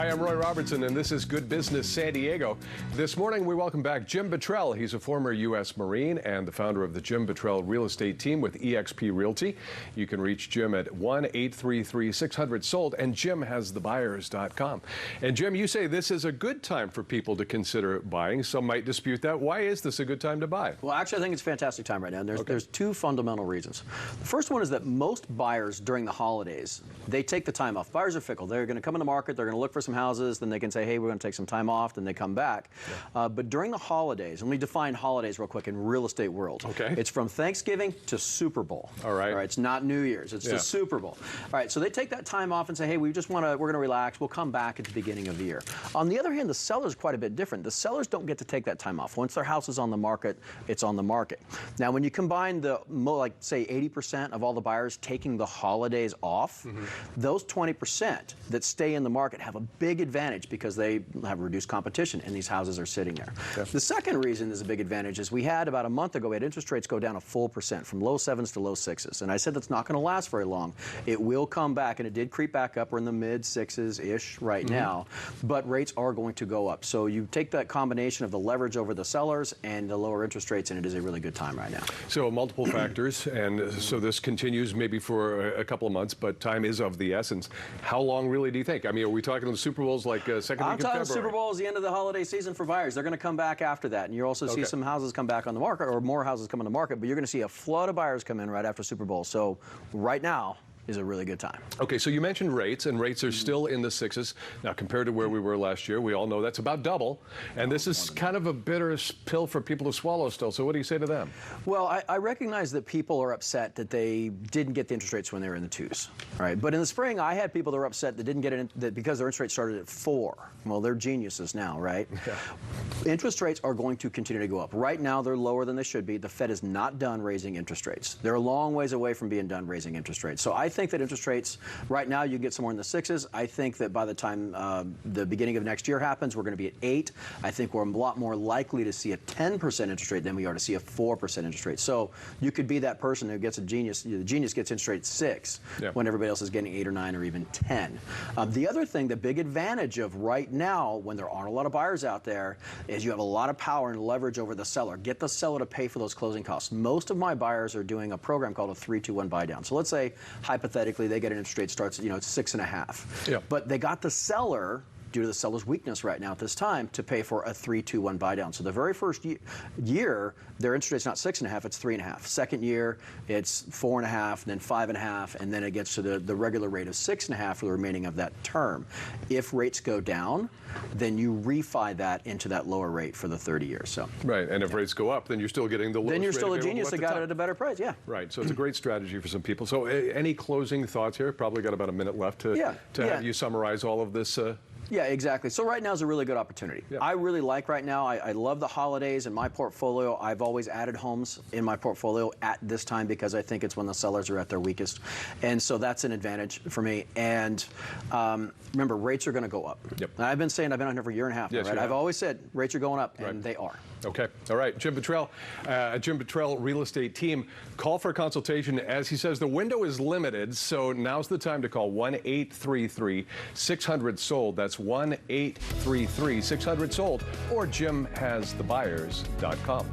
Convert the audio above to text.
Hi, I'm Roy Robertson, and this is Good Business San Diego. This morning, we welcome back Jim Bottrell. He's a former U.S. Marine and the founder of the Jim Bottrell Real Estate Team with eXp Realty. You can reach Jim at 1-833-600-SOLD, and Jim has thebuyers.com. And Jim, you say this is a good time for people to consider buying. Some might dispute that. Why is this a good time to buy? Well, actually, I think it's a fantastic time right now. And there's two fundamental reasons. The first one is that most buyers during the holidays, they take the time off. Buyers are fickle. They're going to come in the market, they're going to look for some houses, then they can say, hey, we're going to take some time off, then they come back. Yeah. But during the holidays, and we define holidays real quick in real estate world. Okay. It's from Thanksgiving to Super Bowl. All right. All right. It's not New Year's. It's the Super Bowl. All right. So they take that time off and say, hey, we're going to relax. We'll come back at the beginning of the year. On the other hand, the seller's quite a bit different. The sellers don't get to take that time off. Once their house is on the market, it's on the market. Now, when you combine like say 80% of all the buyers taking the holidays off, those 20% that stay in the market have a big advantage because they have reduced competition and these houses are sitting there. Okay. The second reason there's a big advantage is we had about a month ago, we had interest rates go down a full percent from low 7s to low 6s. And I said that's not going to last very long. It will come back, and it did creep back up. We're in the mid 6s-ish right now, but rates are going to go up. So you take that combination of the leverage over the sellers and the lower interest rates, and it is a really good time right now. So multiple factors, and so this continues maybe for a couple of months, but time is of the essence. How long really do you think? I mean, are we talking the Super Bowl's like second week of February? I'm talking Super Bowl is the end of the holiday season for buyers. They're going to come back after that, and you also see some houses come back on the market, or more houses come on the market, but you're going to see a flood of buyers come in right after Super Bowl. So right now is a really good time. Okay, so you mentioned rates, and rates are still in the 6s. Now, compared to where we were last year, we all know that's about double, and this is kind of a bitter pill for people to swallow still. So what do you say to them? Well, I recognize that people are upset that they didn't get the interest rates when they were in the 2s, right? But in the spring, I had people that were upset that didn't get it that because their interest rate started at 4. Well, they're geniuses now, right? Yeah. Interest rates are going to continue to go up. Right now, they're lower than they should be. The Fed is not done raising interest rates. They're a long ways away from being done raising interest rates. So I think that interest rates, right now, you get somewhere in the 6s. I think that by the time the beginning of next year happens, we're going to be at 8. I think we're a lot more likely to see a 10% interest rate than we are to see a 4% interest rate. So you could be that person who gets a genius. The genius gets interest rate 6 when everybody else is getting 8 or 9 or even 10. The other thing, the big advantage of right now, when there aren't a lot of buyers out there, is you have a lot of power and leverage over the seller. Get the seller to pay for those closing costs. Most of my buyers are doing a program called a 3-2-1 buy down. So let's say, hypothetically, they get an interest rate starts, it's 6.5. Yeah. But they got the seller, due to the seller's weakness right now at this time, to pay for a 3-2-1 buy down. So the very first year, their interest rate's not 6.5, it's 3.5. Second year, it's 4.5, then 5.5, and then it gets to the regular rate of 6.5 for the remaining of that term. If rates go down, then you refi that into that lower rate for the 30 years. So right, and if rates go up, then you're still getting the lowest. Then you're still a genius that got it at a better price. Yeah. Right. So it's a great strategy for some people. So any closing thoughts here? Probably got about a minute left to have you summarize all of this. Yeah, exactly. So right now is a really good opportunity. Yeah. I really like right now. I love the holidays in my portfolio. I've always added homes in my portfolio at this time because I think it's when the sellers are at their weakest. And so that's an advantage for me. And remember, rates are going to go up. Yep. And I've been on here for a year and a half now, right? I've always said rates are going up, and they are. Okay. All right. Jim Bottrell, Jim Bottrell Real Estate Team. Call for a consultation. As he says, the window is limited, so now's the time to call 1-833-600-SOLD. That's 1-833-600-SOLD, or jimhasthebuyers.com.